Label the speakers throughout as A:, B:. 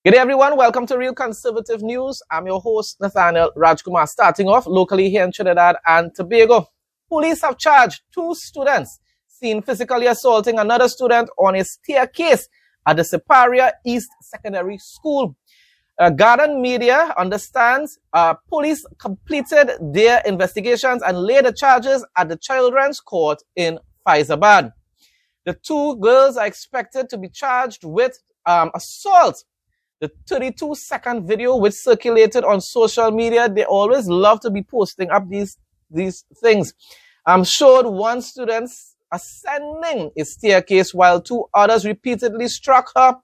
A: Good day, everyone. Welcome to Real Conservative News. I'm your host, Nathaniel Rajkumar. Starting off locally here in Trinidad and Tobago. Police have charged 2 students seen physically assaulting another student on a staircase at the Separia East Secondary School. Garden Media understands police completed their investigations and laid the charges at the Children's Court in Faizabad. The 2 girls are expected to be charged with assault. The 32-second video which circulated on social media, they always love to be posting up these things, showed one student ascending a staircase while 2 others repeatedly struck her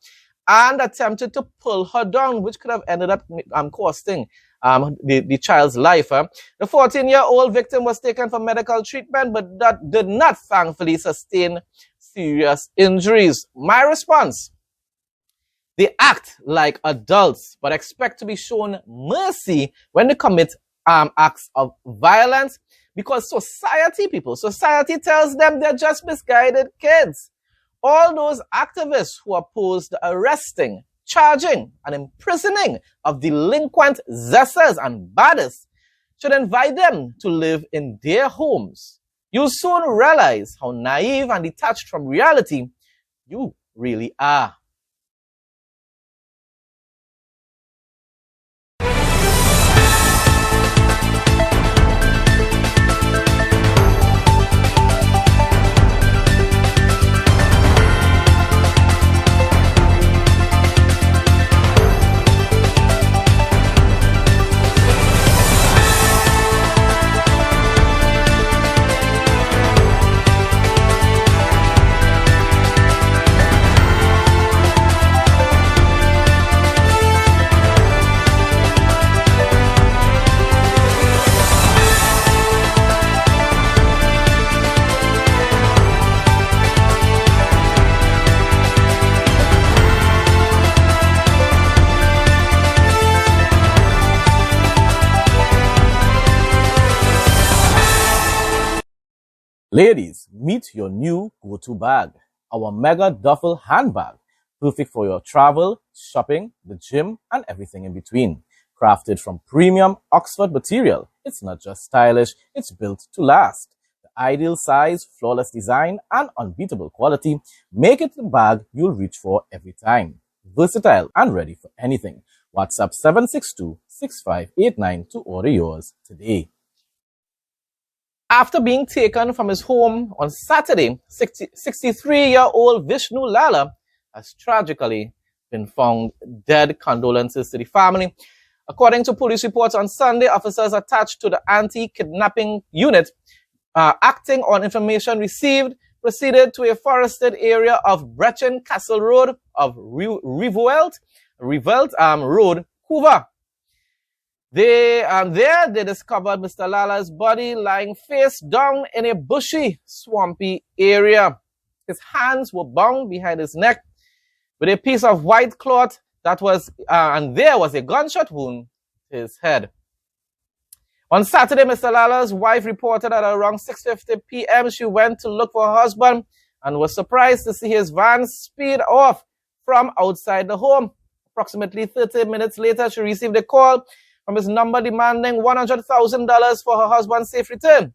A: and attempted to pull her down, which could have ended up costing the child's life. The 14-year-old victim was taken for medical treatment, but that did not thankfully sustain serious injuries. My response: they act like adults, but expect to be shown mercy when they commit acts of violence, because society tells them they're just misguided kids. All those activists who oppose the arresting, charging, and imprisoning of delinquent zessers and badders should invite them to live in their homes. You'll soon realize how naive and detached from reality you really are. Ladies, meet your new go-to bag, our Mega Duffel handbag, perfect for your travel, shopping, the gym, and everything in between. Crafted from premium Oxford material, it's not just stylish, it's built to last. The ideal size, flawless design, and unbeatable quality make it the bag you'll reach for every time. Versatile and ready for anything. WhatsApp 762-6589 to order yours today. After being taken from his home on Saturday, 63-year-old Vishnu Lala has tragically been found dead. Condolences to the family. According to police reports on Sunday, officers attached to the anti-kidnapping unit, acting on information received, proceeded to a forested area of Brechin Castle Road of Revelt Road, Hoover. There they discovered Mr. Lala's body lying face down in a bushy, swampy area. His hands were bound behind his neck with a piece of white cloth and there was a gunshot wound to his head. On Saturday, Mr. Lala's wife reported that around 6:50 p.m. she went to look for her husband and was surprised to see his van speed off from outside the home. Approximately 30 minutes later, she received a call from his number demanding $100,000 for her husband's safe return.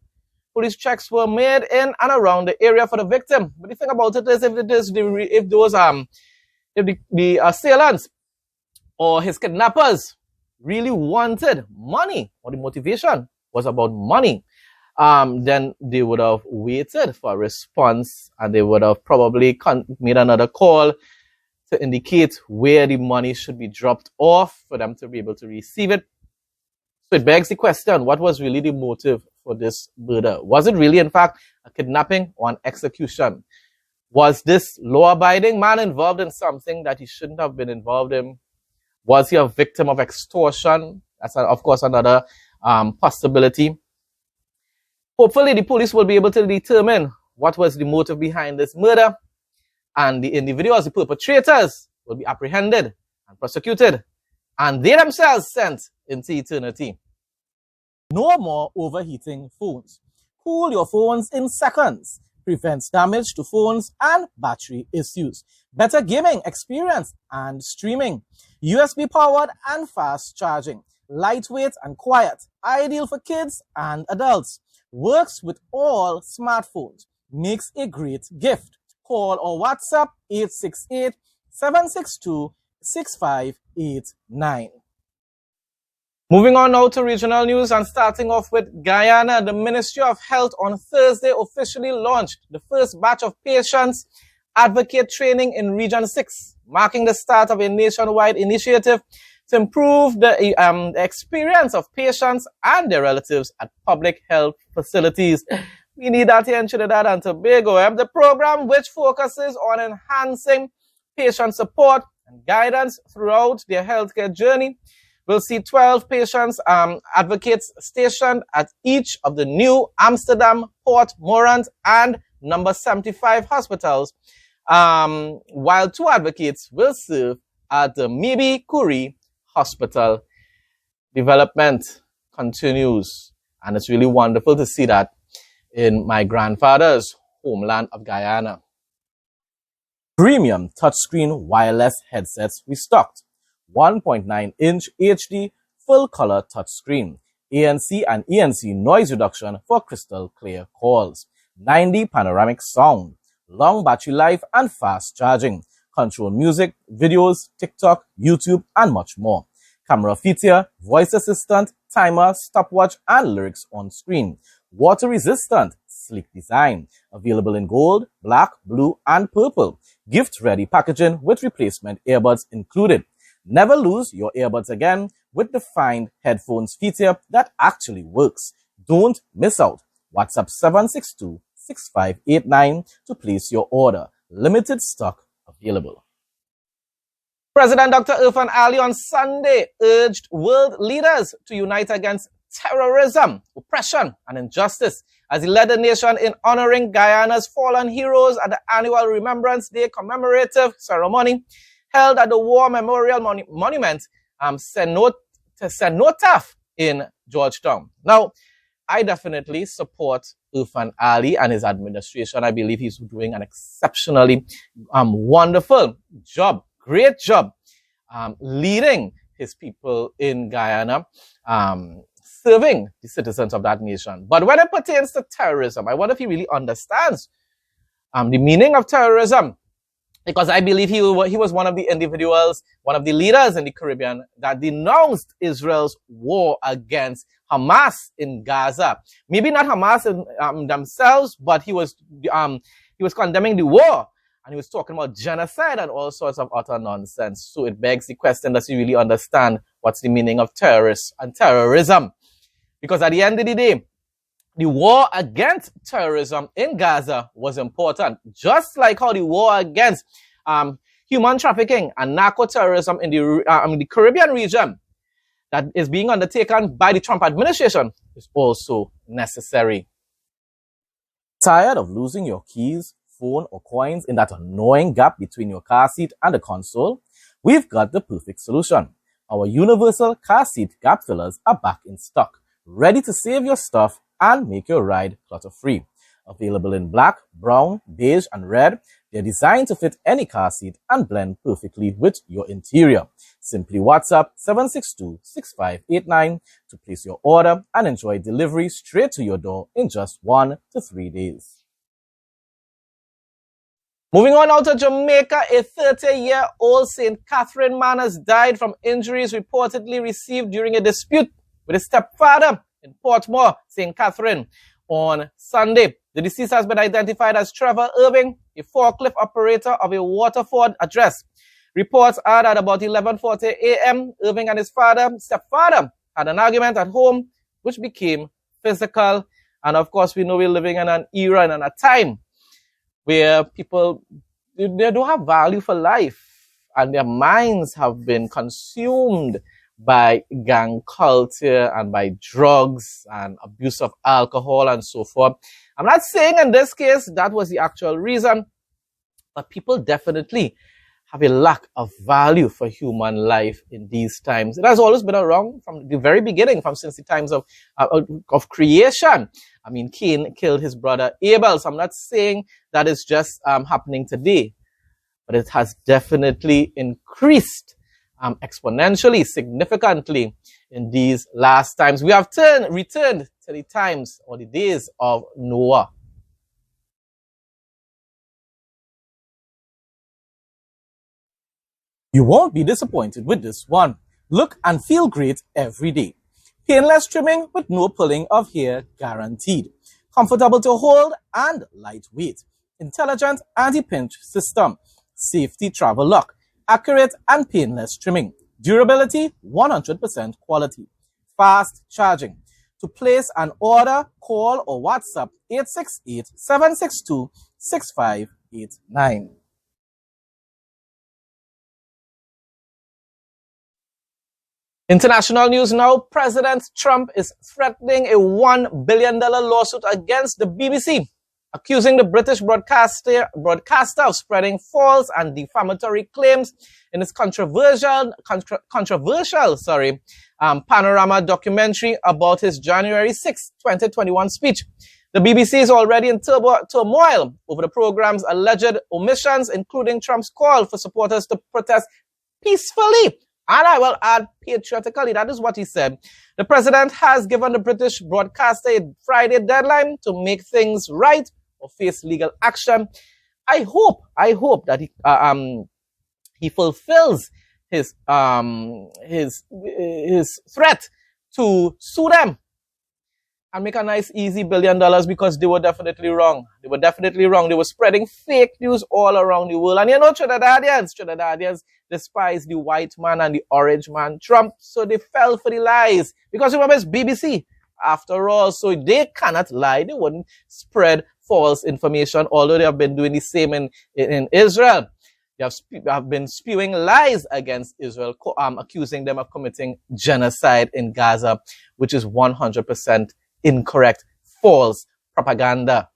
A: Police checks were made in and around the area for the victim. But the thing about it is, if the assailants or his kidnappers really wanted money, or the motivation was about money, then they would have waited for a response and they would have probably made another call to indicate where the money should be dropped off for them to be able to receive it. So it begs the question, what was really the motive for this murder? Was it really, in fact, a kidnapping or an execution? Was this law-abiding man involved in something that he shouldn't have been involved in? Was he a victim of extortion? That's, of course, another possibility. Hopefully, the police will be able to determine what was the motive behind this murder, and the individuals, the perpetrators, will be apprehended and prosecuted, and they themselves sent into eternity. No more overheating phones. Cool your phones in seconds. Prevents damage to phones and battery issues. Better gaming experience and streaming. USB powered and fast charging, lightweight and quiet, ideal for kids and adults. Works with all smartphones, makes a great gift. Call or WhatsApp 868-762-6589. Moving on now to regional news and starting off with Guyana. The Ministry of Health on Thursday officially launched the first batch of patients advocate training in Region 6, marking the start of a nationwide initiative to improve the experience of patients and their relatives at public health facilities. We need that here in Trinidad and Tobago. The program, which focuses on enhancing patient support and guidance throughout their healthcare journey, will see 12 patients advocates stationed at each of the new Amsterdam, Port Morant, and number 75 hospitals, while 2 advocates will serve at the Mibi Kuri Hospital. Development continues, and it's really wonderful to see that in my grandfather's homeland of Guyana. Premium touchscreen wireless headsets restocked. 1.9-inch HD full-color touchscreen, ANC and ENC noise reduction for crystal clear calls, 9D panoramic sound, long battery life and fast charging, control music, videos, TikTok, YouTube, and much more. Camera feature, voice assistant, timer, stopwatch, and lyrics on screen. Water resistant, sleek design, available in gold, black, blue, and purple. Gift-ready packaging with replacement earbuds included. Never lose your earbuds again with the Find Headphones feature that actually works. Don't miss out. WhatsApp 762-6589 to place your order. Limited stock available. President Dr. Irfan Ali on Sunday urged world leaders to unite against terrorism, oppression, and injustice as he led the nation in honoring Guyana's fallen heroes at the annual Remembrance Day commemorative ceremony held at the War Memorial Monument, Cenotaph in Georgetown. Now, I definitely support Irfan Ali and his administration. I believe he's doing an exceptionally wonderful job, great job, leading his people in Guyana, serving the citizens of that nation. But when it pertains to terrorism, I wonder if he really understands the meaning of terrorism. Because I believe he was one of the individuals, one of the leaders in the Caribbean that denounced Israel's war against Hamas in Gaza. Maybe not Hamas themselves, but he was condemning the war, and he was talking about genocide and all sorts of utter nonsense. So it begs the question: does he really understand what's the meaning of terrorists and terrorism? Because at the end of the day, the war against terrorism in Gaza was important, just like how the war against human trafficking and narco-terrorism in the Caribbean region that is being undertaken by the Trump administration is also necessary. Tired of losing your keys, phone, or coins in that annoying gap between your car seat and the console? We've got the perfect solution. Our universal car seat gap fillers are back in stock, ready to save your stuff and make your ride clutter-free. Available in black, brown, beige, and red, they're designed to fit any car seat and blend perfectly with your interior. Simply WhatsApp 762-6589 to place your order and enjoy delivery straight to your door in just 1 to 3 days. Moving on out to Jamaica, a 30-year-old St. Catherine man has died from injuries reportedly received during a dispute with his stepfather in Portmore, St. Catherine, on Sunday. The deceased has been identified as Trevor Irving, a forklift operator of a Waterford address. Reports are that about 11:40 a.m., Irving and his stepfather, had an argument at home, which became physical. And of course, we know we're living in an era and in a time where people, they don't have value for life, and their minds have been consumed by gang culture and by drugs and abuse of alcohol and so forth. I'm not saying in this case that was the actual reason, but people definitely have a lack of value for human life in these times. It has always been around from the very beginning, since the times of creation. I mean, Cain killed his brother Abel, so I'm not saying that it's just happening today, but it has definitely increased exponentially, significantly in these last times. We have returned to the times or the days of Noah. You won't be disappointed with this one. Look and feel great every day. Painless trimming with no pulling of hair guaranteed. Comfortable to hold and lightweight. Intelligent anti-pinch system. Safety travel lock. Accurate and painless trimming. Durability, 100% quality. Fast charging. To place an order, call or WhatsApp 868-762-6589. International news now. President Trump is threatening a $1 billion lawsuit against the BBC, accusing the British broadcaster of spreading false and defamatory claims in its controversial Panorama documentary about his January 6, 2021 speech. The BBC is already in turmoil over the program's alleged omissions, including Trump's call for supporters to protest peacefully. And I will add patriotically. That is what he said. The president has given the British broadcaster a Friday deadline to make things right or face legal action. I hope that he fulfills his threat to sue them and make a nice easy $1 billion, because they were definitely wrong. They were spreading fake news all around the world. And you know, Trinidadians despise the white man and the orange man, Trump. So they fell for the lies. Because remember, it's BBC after all. So they cannot lie. They wouldn't spread false information, although they have been doing the same in Israel. They have been spewing lies against Israel, accusing them of committing genocide in Gaza, which is 100% incorrect, false propaganda.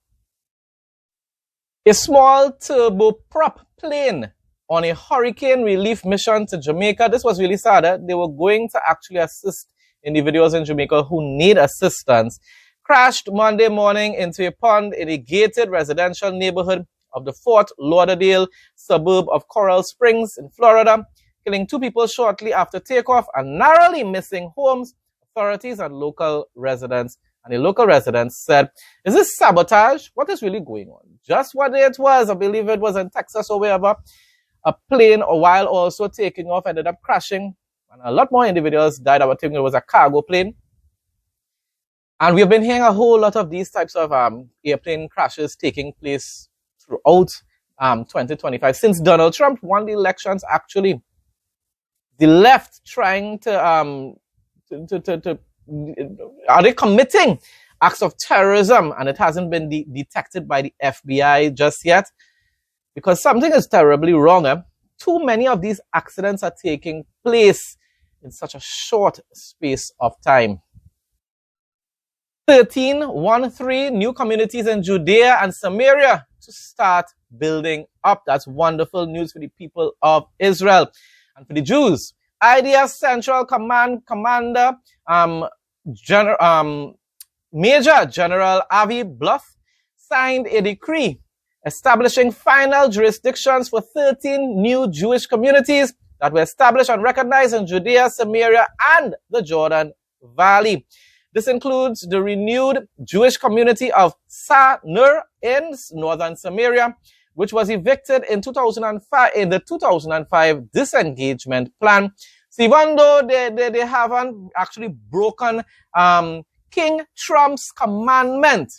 A: A small turboprop plane on a hurricane relief mission to Jamaica. This was really sad. They were going to actually assist individuals in Jamaica who need assistance. Crashed Monday morning into a pond in a gated residential neighborhood of the Fort Lauderdale suburb of Coral Springs in Florida, killing 2 people shortly after takeoff and narrowly missing homes. Authorities and local residents said, "Is this sabotage? What is really going on?" Just what it was, I believe it was in Texas or wherever, a plane, while also taking off, ended up crashing, and a lot more individuals died. I would think it was a cargo plane. And we've been hearing a whole lot of these types of airplane crashes taking place throughout 2025. Since Donald Trump won the elections, actually, the left trying to are they committing acts of terrorism? And it hasn't been detected by the FBI just yet, because something is terribly wrong. Too many of these accidents are taking place in such a short space of time. 13 new communities in Judea and Samaria to start building up. That's wonderful news for the people of Israel and for the Jews. IDF Central Command Commander Major General Avi Bluff signed a decree establishing final jurisdictions for 13 new Jewish communities that were established and recognized in Judea, Samaria, and the Jordan Valley. This includes the renewed Jewish community of Sa-Nur in northern Samaria, which was evicted in 2005 in the 2005 disengagement plan. So even though they haven't actually broken King Trump's commandment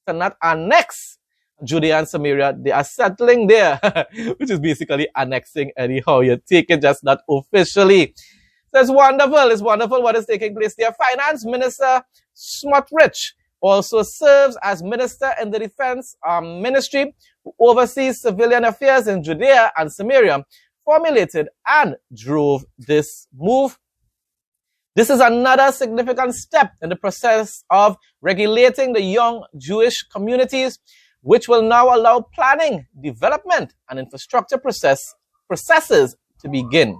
A: to not annex Judea and Samaria, they are settling there, which is basically annexing anyhow. You take it, just not officially. So it's wonderful what is taking place there. Finance Minister Smotrich also serves as minister in the Defense Ministry, who oversees civilian affairs in Judea and Samaria, formulated and drove this move. This is another significant step in the process of regulating the young Jewish communities, which will now allow planning, development, and infrastructure processes to begin.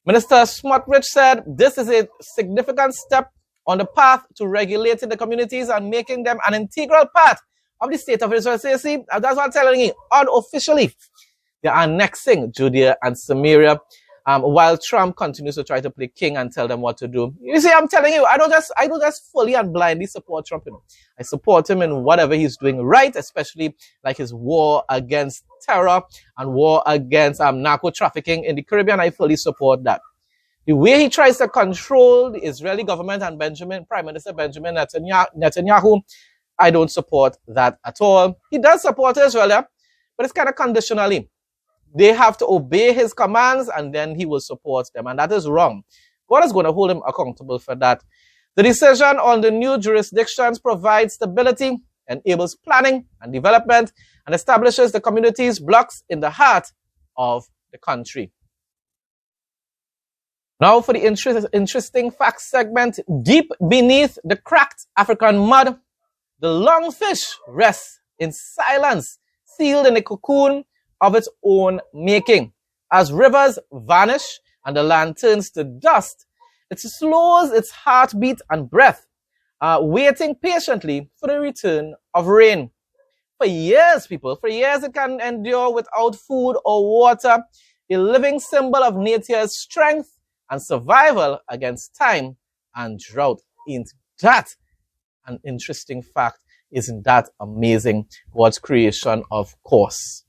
A: Minister Smotrich said this is a significant step on the path to regulating the communities and making them an integral part of the state of Israel. So you see, that's what I'm telling you, unofficially, they are annexing Judea and Samaria. while Trump continues to try to play king and tell them what to do. You see, I'm telling you, I don't just fully and blindly support Trump. I support him in whatever he's doing right, especially like his war against terror and war against narco trafficking in the Caribbean. I fully support that. The way he tries to control the Israeli government and Prime Minister Benjamin Netanyahu, I don't support that at all. He does support Israel, but it's kind of conditionally. They have to obey his commands and then he will support them. And that is wrong. God is going to hold him accountable for that. The decision on the new jurisdictions provides stability, enables planning and development, and establishes the communities blocks in the heart of the country. Now for the interesting facts segment. Deep beneath the cracked African mud, the lungfish rests in silence, sealed in a cocoon of its own making. As rivers vanish and the land turns to dust, it slows its heartbeat and breath, waiting patiently for the return of rain. For years, it can endure without food or water, a living symbol of nature's strength and survival against time and drought. Ain't that an interesting fact? Isn't that amazing? God's creation, of course.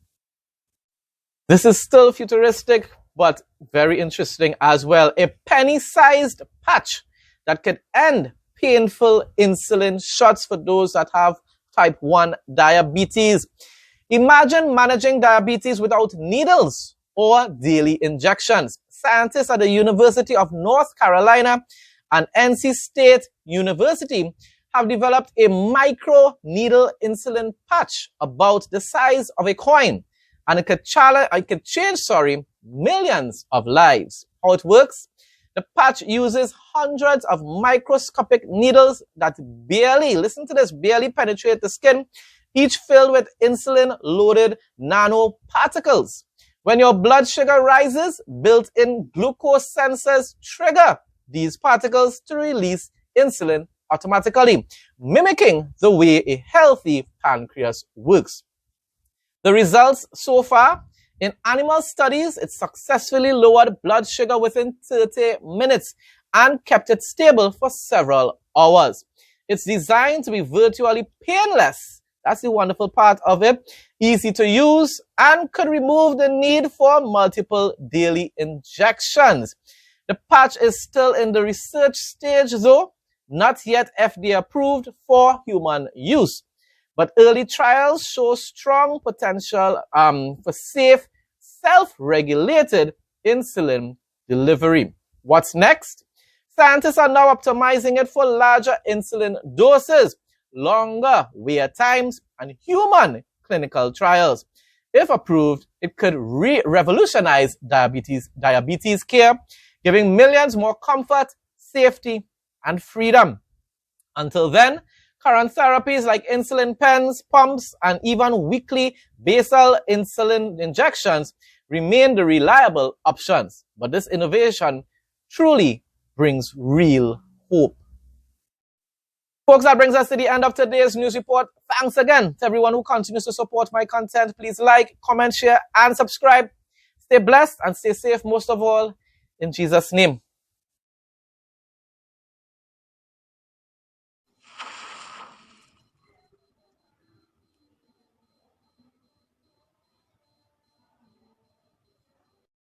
A: This is still futuristic, but very interesting as well. A penny-sized patch that could end painful insulin shots for those that have type 1 diabetes. Imagine managing diabetes without needles or daily injections. Scientists at the University of North Carolina and NC State University have developed a micro-needle insulin patch about the size of a coin, and it could change millions of lives. How it works? The patch uses hundreds of microscopic needles that listen to this, barely penetrate the skin, each filled with insulin-loaded nanoparticles. When your blood sugar rises, built-in glucose sensors trigger these particles to release insulin automatically, mimicking the way a healthy pancreas works. The results so far: in animal studies, it successfully lowered blood sugar within 30 minutes and kept it stable for several hours. It's designed to be virtually painless. That's the wonderful part of it. Easy to use and could remove the need for multiple daily injections. The patch is still in the research stage though, not yet FDA approved for human use. But early trials show strong potential for safe, self-regulated insulin delivery. What's next? Scientists are now optimizing it for larger insulin doses, longer wait times, and human clinical trials. If approved, it could revolutionize diabetes care, giving millions more comfort, safety, and freedom. Until then, current therapies like insulin pens, pumps, and even weekly basal insulin injections remain the reliable options. But this innovation truly brings real hope. Folks, that brings us to the end of today's news report. Thanks again to everyone who continues to support my content. Please like, comment, share, and subscribe. Stay blessed and stay safe most of all. In Jesus' name.